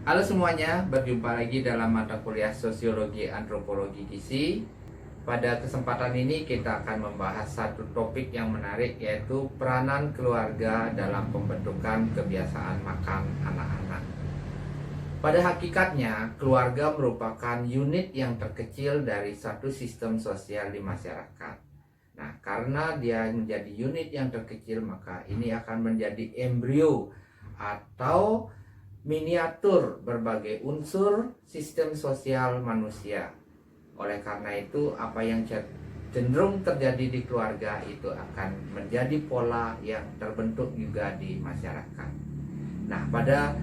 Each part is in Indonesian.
Halo semuanya, berjumpa lagi dalam mata kuliah Sosiologi Antropologi Gizi. Pada kesempatan ini kita akan membahas satu topik yang menarik, yaitu peranan keluarga dalam pembentukan kebiasaan makan anak-anak. Pada hakikatnya, keluarga merupakan unit yang terkecil dari satu sistem sosial di masyarakat. Nah, karena dia menjadi unit yang terkecil, maka ini akan menjadi embrio atau miniatur berbagai unsur sistem sosial manusia. Oleh karena itu, apa yang cenderung terjadi di keluarga itu akan menjadi pola yang terbentuk juga di masyarakat. Nah, pada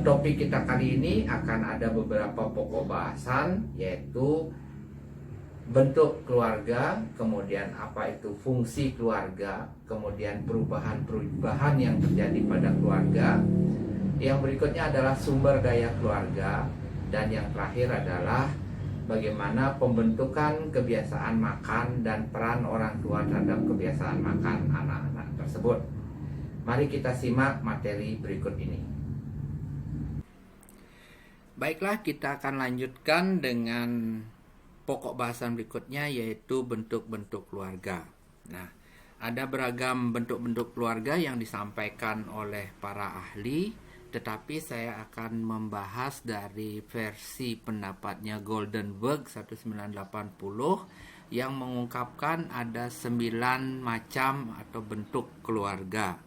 topik kita kali ini akan ada beberapa pokok bahasan, yaitu bentuk keluarga, kemudian apa itu fungsi keluarga, kemudian perubahan-perubahan yang terjadi pada keluarga. Yang berikutnya adalah sumber daya keluarga, dan yang terakhir adalah bagaimana pembentukan kebiasaan makan dan peran orang tua terhadap kebiasaan makan anak-anak tersebut. Mari kita simak materi berikut ini. Baiklah, kita akan lanjutkan dengan pokok bahasan berikutnya, yaitu bentuk-bentuk keluarga. Nah, ada beragam bentuk-bentuk keluarga yang disampaikan oleh para ahli, tetapi saya akan membahas dari versi pendapatnya Goldenberg 1980 yang mengungkapkan ada 9 macam atau bentuk keluarga.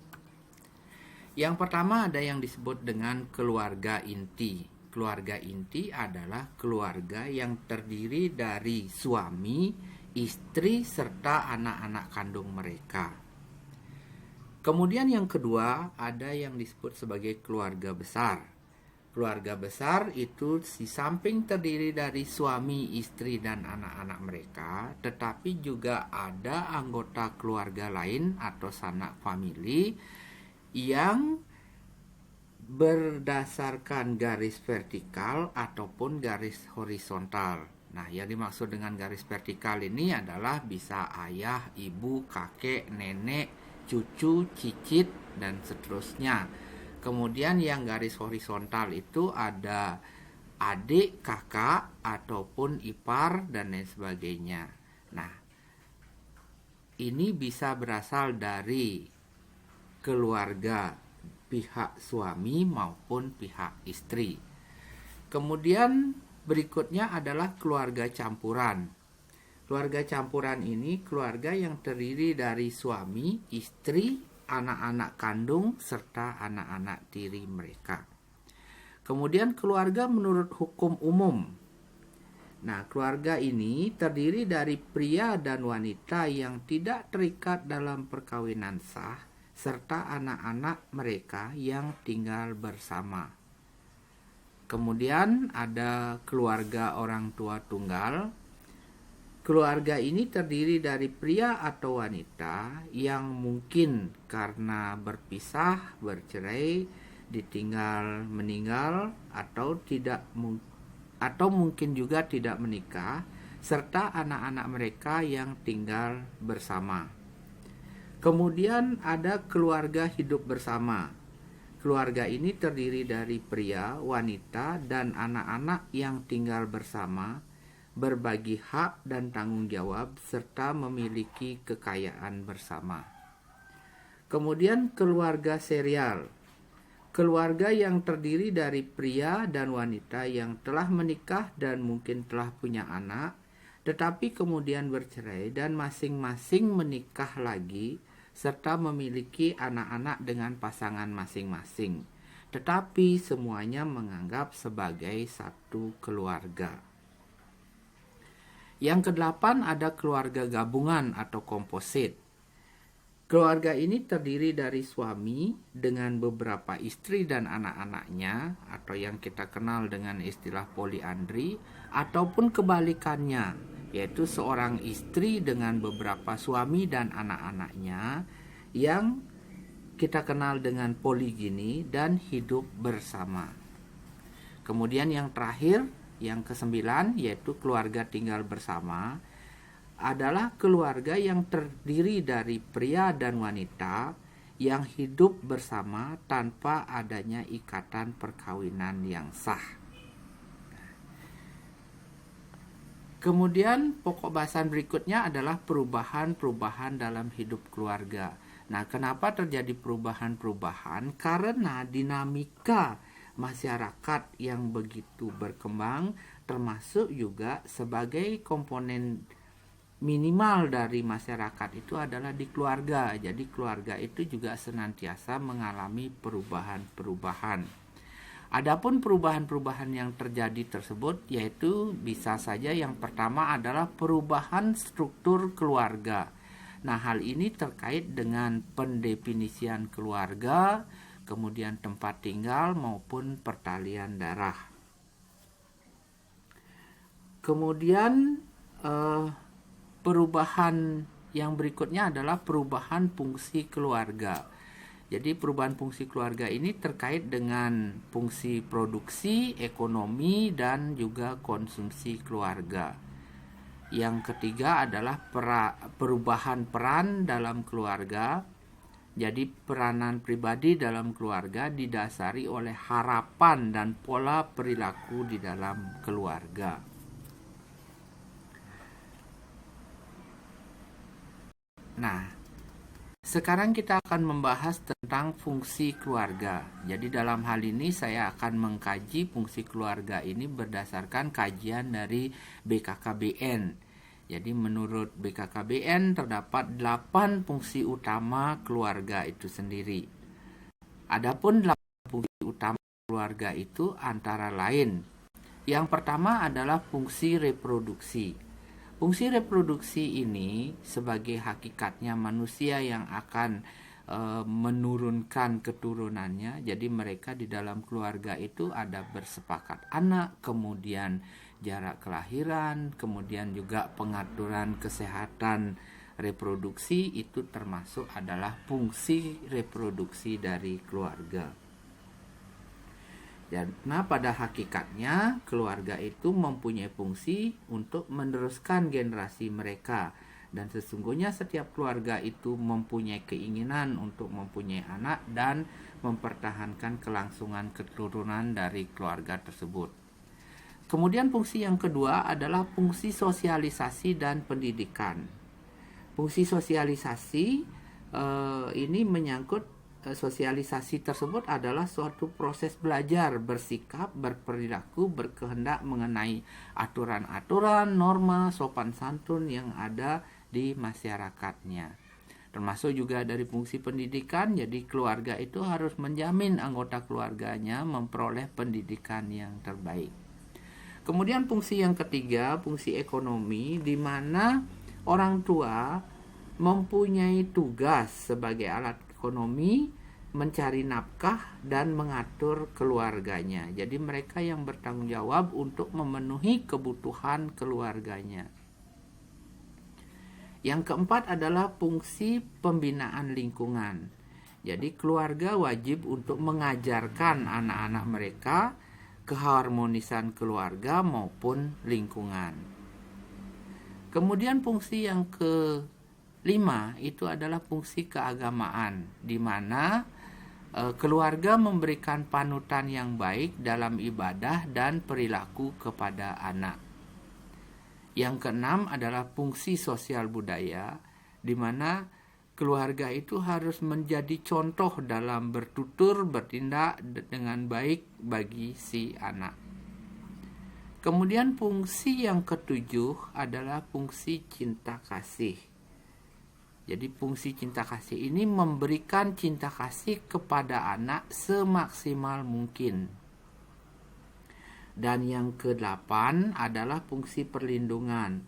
Yang pertama ada yang disebut dengan keluarga inti. Keluarga inti adalah keluarga yang terdiri dari suami, istri, serta anak-anak kandung mereka. Kemudian yang kedua, ada yang disebut sebagai keluarga besar. Keluarga besar itu di samping terdiri dari suami, istri, dan anak-anak mereka, tetapi juga ada anggota keluarga lain atau sanak famili yang berdasarkan garis vertikal ataupun garis horizontal. Nah, yang dimaksud dengan garis vertikal ini adalah bisa ayah, ibu, kakek, nenek, cucu, cicit, dan seterusnya. Kemudian yang garis horizontal itu ada adik, kakak, ataupun ipar, dan lain sebagainya. Nah, ini bisa berasal dari keluarga pihak suami maupun pihak istri. Kemudian berikutnya adalah keluarga campuran. Keluarga campuran ini keluarga yang terdiri dari suami, istri, anak-anak kandung, serta anak-anak tiri mereka. Kemudian keluarga menurut hukum umum. Nah, keluarga ini terdiri dari pria dan wanita yang tidak terikat dalam perkawinan sah, serta anak-anak mereka yang tinggal bersama. Kemudian ada keluarga orang tua tunggal. Keluarga ini terdiri dari pria atau wanita yang mungkin karena berpisah, bercerai, ditinggal, meninggal, atau mungkin juga tidak menikah, serta anak-anak mereka yang tinggal bersama. Kemudian ada keluarga hidup bersama. Keluarga ini terdiri dari pria, wanita, dan anak-anak yang tinggal bersama, berbagi hak dan tanggung jawab, serta memiliki kekayaan bersama. Kemudian keluarga serial. Keluarga yang terdiri dari pria dan wanita yang telah menikah dan mungkin telah punya anak, tetapi kemudian bercerai dan masing-masing menikah lagi, serta memiliki anak-anak dengan pasangan masing-masing. Tetapi semuanya menganggap sebagai satu keluarga. Yang kedelapan ada keluarga gabungan atau komposit. Keluarga ini terdiri dari suami dengan beberapa istri dan anak-anaknya, atau yang kita kenal dengan istilah poliandri, ataupun kebalikannya, yaitu seorang istri dengan beberapa suami dan anak-anaknya yang kita kenal dengan poligini dan hidup bersama. Kemudian yang terakhir, yang ke-9, yaitu keluarga tinggal bersama, adalah keluarga yang terdiri dari pria dan wanita yang hidup bersama tanpa adanya ikatan perkawinan yang sah. Kemudian pokok bahasan berikutnya adalah perubahan-perubahan dalam hidup keluarga. Nah, kenapa terjadi perubahan-perubahan? Karena dinamika masyarakat yang begitu berkembang, termasuk juga sebagai komponen minimal dari masyarakat itu adalah di keluarga. Jadi keluarga itu juga senantiasa mengalami perubahan-perubahan. Adapun perubahan-perubahan yang terjadi tersebut yaitu bisa saja yang pertama adalah perubahan struktur keluarga. Nah, hal ini terkait dengan pendefinisian keluarga, kemudian tempat tinggal maupun pertalian darah. Kemudian perubahan yang berikutnya adalah perubahan fungsi keluarga. Jadi perubahan fungsi keluarga ini terkait dengan fungsi produksi, ekonomi, dan juga konsumsi keluarga. Yang ketiga adalah perubahan peran dalam keluarga. Jadi peranan pribadi dalam keluarga didasari oleh harapan dan pola perilaku di dalam keluarga. Nah, sekarang kita akan membahas tentang fungsi keluarga. Jadi dalam hal ini saya akan mengkaji fungsi keluarga ini berdasarkan kajian dari BKKBN. Jadi menurut BKKBN terdapat 8 fungsi utama keluarga itu sendiri. Adapun 8 fungsi utama keluarga itu antara lain. Yang pertama adalah fungsi reproduksi. Fungsi reproduksi ini sebagai hakikatnya manusia yang akan menurunkan keturunannya. Jadi mereka di dalam keluarga itu ada bersepakat anak, kemudian jarak kelahiran, kemudian juga pengaturan kesehatan reproduksi, itu termasuk adalah fungsi reproduksi dari keluarga. Karena pada hakikatnya keluarga itu mempunyai fungsi untuk meneruskan generasi mereka. Dan sesungguhnya setiap keluarga itu mempunyai keinginan untuk mempunyai anak dan mempertahankan kelangsungan keturunan dari keluarga tersebut. Kemudian fungsi yang kedua adalah fungsi sosialisasi dan pendidikan. Fungsi sosialisasi ini menyangkut sosialisasi tersebut adalah suatu proses belajar, bersikap, berperilaku, berkehendak mengenai aturan-aturan, norma, sopan santun yang ada di masyarakatnya. Termasuk juga dari fungsi pendidikan, jadi keluarga itu harus menjamin anggota keluarganya memperoleh pendidikan yang terbaik. Kemudian fungsi yang ketiga, fungsi ekonomi, di mana orang tua mempunyai tugas sebagai alat ekonomi, mencari nafkah dan mengatur keluarganya. Jadi mereka yang bertanggung jawab untuk memenuhi kebutuhan keluarganya. Yang keempat adalah fungsi pembinaan lingkungan. Jadi keluarga wajib untuk mengajarkan anak-anak mereka keharmonisan keluarga maupun lingkungan. Kemudian fungsi yang kelima itu adalah fungsi keagamaan, di mana keluarga memberikan panutan yang baik dalam ibadah dan perilaku kepada anak. Yang keenam adalah fungsi sosial budaya, di mana keluarga itu harus menjadi contoh dalam bertutur, bertindak dengan baik bagi si anak. Kemudian fungsi yang ketujuh adalah fungsi cinta kasih. Jadi fungsi cinta kasih ini memberikan cinta kasih kepada anak semaksimal mungkin. Dan yang ke-8 adalah fungsi perlindungan.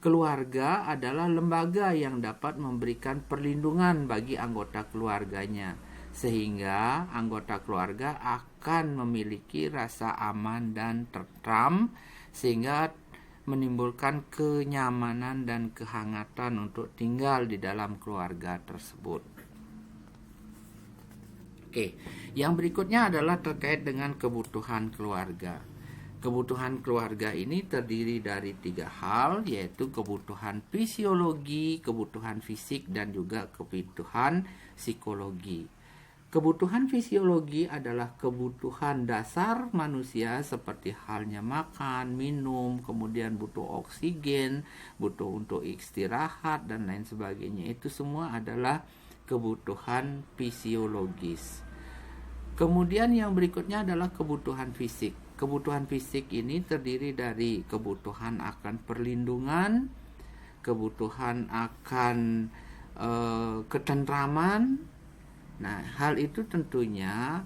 Keluarga adalah lembaga yang dapat memberikan perlindungan bagi anggota keluarganya, sehingga anggota keluarga akan memiliki rasa aman dan tentram, sehingga menimbulkan kenyamanan dan kehangatan untuk tinggal di dalam keluarga tersebut. Oke, yang berikutnya adalah terkait dengan kebutuhan keluarga. Kebutuhan keluarga ini terdiri dari 3 hal, yaitu kebutuhan fisiologi, kebutuhan fisik, dan juga kebutuhan psikologi. Kebutuhan fisiologi adalah kebutuhan dasar manusia seperti halnya makan, minum, kemudian butuh oksigen, butuh untuk istirahat dan lain sebagainya. Itu semua adalah kebutuhan fisiologis. Kemudian yang berikutnya adalah kebutuhan fisik. Kebutuhan fisik ini terdiri dari kebutuhan akan perlindungan, kebutuhan akan ketentraman. Nah, hal itu tentunya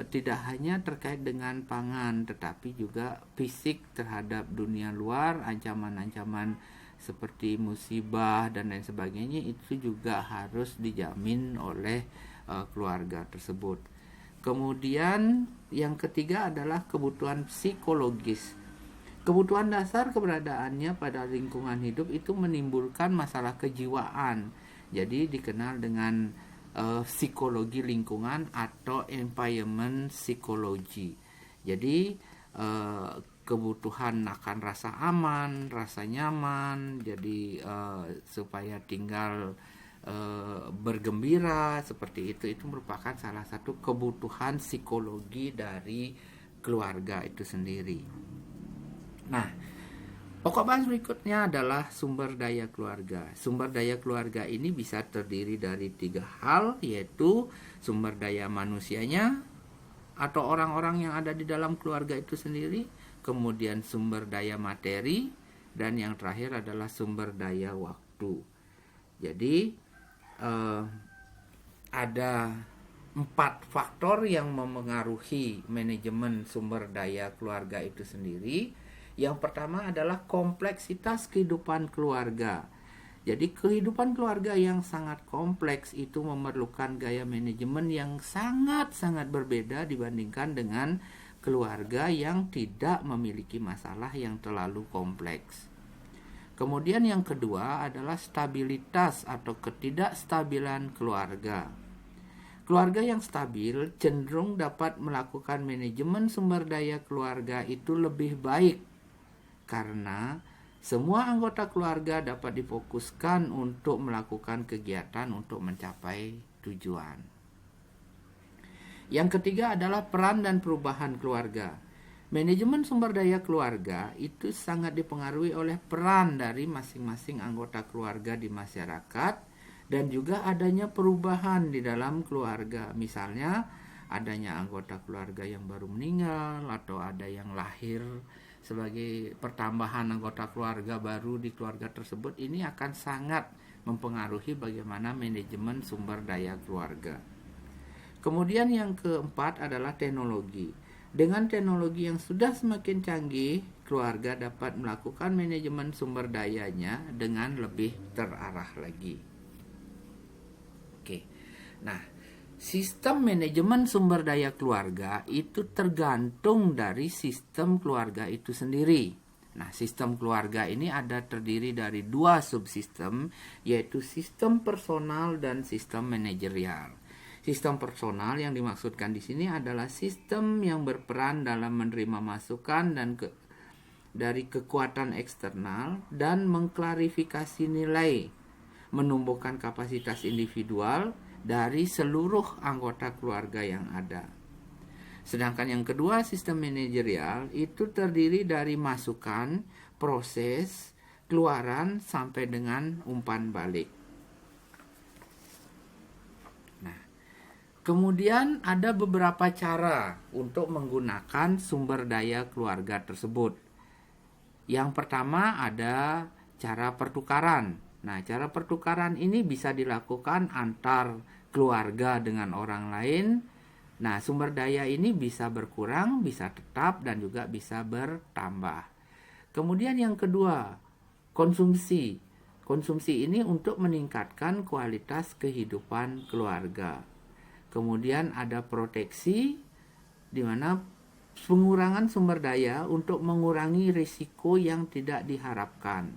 tidak hanya terkait dengan pangan, tetapi juga fisik terhadap dunia luar, ancaman-ancaman seperti musibah dan lain sebagainya itu juga harus dijamin oleh keluarga tersebut. Kemudian yang ketiga adalah kebutuhan psikologis. Kebutuhan dasar keberadaannya pada lingkungan hidup itu menimbulkan masalah kejiwaan. Jadi dikenal dengan psikologi lingkungan atau environment psychology. Jadi kebutuhan akan rasa aman, rasa nyaman, jadi supaya tinggal bergembira seperti itu merupakan salah satu kebutuhan psikologi dari keluarga itu sendiri. Nah, pokok bahas berikutnya adalah sumber daya keluarga. Sumber daya keluarga ini bisa terdiri dari 3 hal, yaitu sumber daya manusianya atau orang-orang yang ada di dalam keluarga itu sendiri, kemudian sumber daya materi, dan yang terakhir adalah sumber daya waktu. Jadi ada 4 faktor yang memengaruhi manajemen sumber daya keluarga itu sendiri. Yang pertama adalah kompleksitas kehidupan keluarga. Jadi kehidupan keluarga yang sangat kompleks itu memerlukan gaya manajemen yang sangat-sangat berbeda dibandingkan dengan keluarga yang tidak memiliki masalah yang terlalu kompleks. Kemudian yang kedua adalah stabilitas atau ketidakstabilan keluarga. Keluarga yang stabil cenderung dapat melakukan manajemen sumber daya keluarga itu lebih baik karena semua anggota keluarga dapat difokuskan untuk melakukan kegiatan untuk mencapai tujuan. Yang ketiga adalah peran dan perubahan keluarga. Manajemen sumber daya keluarga itu sangat dipengaruhi oleh peran dari masing-masing anggota keluarga di masyarakat dan juga adanya perubahan di dalam keluarga. Misalnya adanya anggota keluarga yang baru meninggal atau ada yang lahir sebagai pertambahan anggota keluarga baru di keluarga tersebut, ini akan sangat mempengaruhi bagaimana manajemen sumber daya keluarga. Kemudian yang keempat adalah teknologi. Dengan teknologi yang sudah semakin canggih, keluarga dapat melakukan manajemen sumber dayanya dengan lebih terarah lagi. Oke. Nah, sistem manajemen sumber daya keluarga itu tergantung dari sistem keluarga itu sendiri. Nah, sistem keluarga ini terdiri dari 2 subsistem, yaitu sistem personal dan sistem manajerial. Sistem personal yang dimaksudkan di sini adalah sistem yang berperan dalam menerima masukan dan dari kekuatan eksternal dan mengklarifikasi nilai, menumbuhkan kapasitas individual dari seluruh anggota keluarga yang ada. Sedangkan yang kedua, sistem manajerial itu terdiri dari masukan, proses, keluaran sampai dengan umpan balik. Nah, kemudian ada beberapa cara untuk menggunakan sumber daya keluarga tersebut. Yang pertama ada cara pertukaran. Nah, cara pertukaran ini bisa dilakukan antar keluarga dengan orang lain. Nah, sumber daya ini bisa berkurang, bisa tetap, dan juga bisa bertambah. Kemudian yang kedua, konsumsi. Konsumsi ini untuk meningkatkan kualitas kehidupan keluarga. Kemudian ada proteksi, di mana pengurangan sumber daya untuk mengurangi risiko yang tidak diharapkan.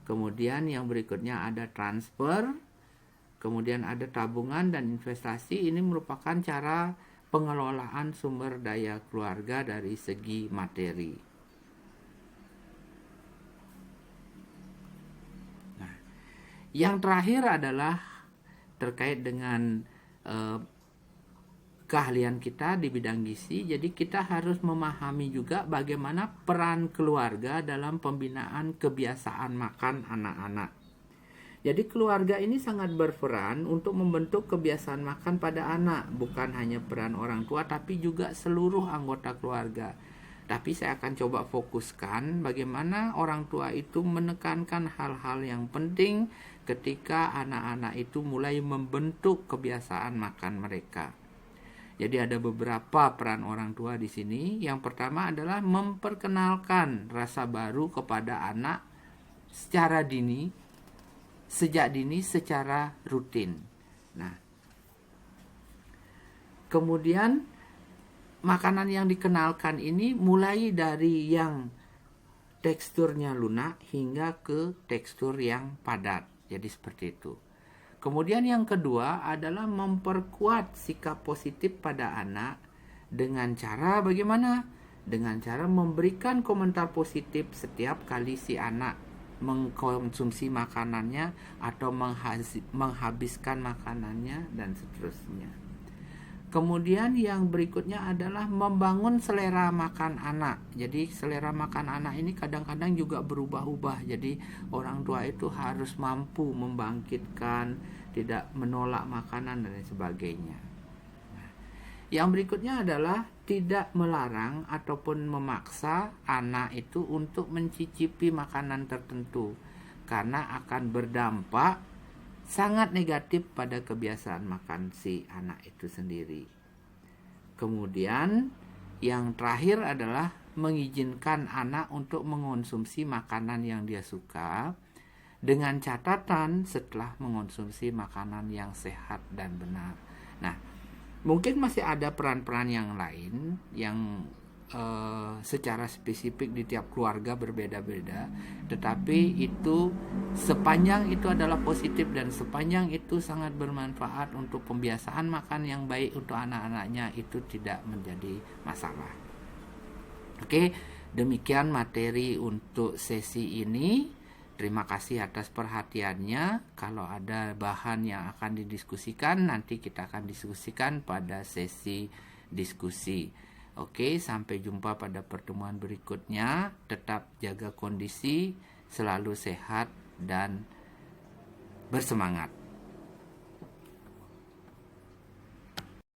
Kemudian yang berikutnya ada transfer. Kemudian ada tabungan dan investasi. Ini merupakan cara pengelolaan sumber daya keluarga dari segi materi. Nah, yang terakhir adalah terkait dengan keahlian kita di bidang gizi. Jadi kita harus memahami juga bagaimana peran keluarga dalam pembinaan kebiasaan makan anak-anak. Jadi keluarga ini sangat berperan untuk membentuk kebiasaan makan pada anak, bukan hanya peran orang tua tapi juga seluruh anggota keluarga. Tapi saya akan coba fokuskan bagaimana orang tua itu menekankan hal-hal yang penting ketika anak-anak itu mulai membentuk kebiasaan makan mereka. Jadi ada beberapa peran orang tua di sini. Yang pertama adalah memperkenalkan rasa baru kepada anak secara dini, sejak dini secara rutin. Nah, kemudian makanan yang dikenalkan ini mulai dari yang teksturnya lunak hingga ke tekstur yang padat. Jadi seperti itu. Kemudian yang kedua adalah memperkuat sikap positif pada anak dengan cara bagaimana? Dengan cara memberikan komentar positif setiap kali si anak mengkonsumsi makanannya atau menghabiskan makanannya dan seterusnya. Kemudian yang berikutnya adalah membangun selera makan anak. Jadi selera makan anak ini kadang-kadang juga berubah-ubah. Jadi orang tua itu harus mampu membangkitkan, tidak menolak makanan dan lain sebagainya. Yang berikutnya adalah tidak melarang ataupun memaksa anak itu untuk mencicipi makanan tertentu, karena akan berdampak sangat negatif pada kebiasaan makan si anak itu sendiri. Kemudian yang terakhir adalah mengizinkan anak untuk mengonsumsi makanan yang dia suka, dengan catatan setelah mengonsumsi makanan yang sehat dan benar. Nah, mungkin masih ada peran-peran yang lain yang secara spesifik di tiap keluarga berbeda-beda, tetapi itu sepanjang itu adalah positif dan sepanjang itu sangat bermanfaat untuk pembiasaan makan yang baik untuk anak-anaknya, itu tidak menjadi masalah. Oke, demikian materi untuk sesi ini. Terima kasih atas perhatiannya. Kalau ada bahan yang akan didiskusikan, nanti kita akan diskusikan pada sesi diskusi. Oke, sampai jumpa pada pertemuan berikutnya. Tetap jaga kondisi, selalu sehat dan bersemangat.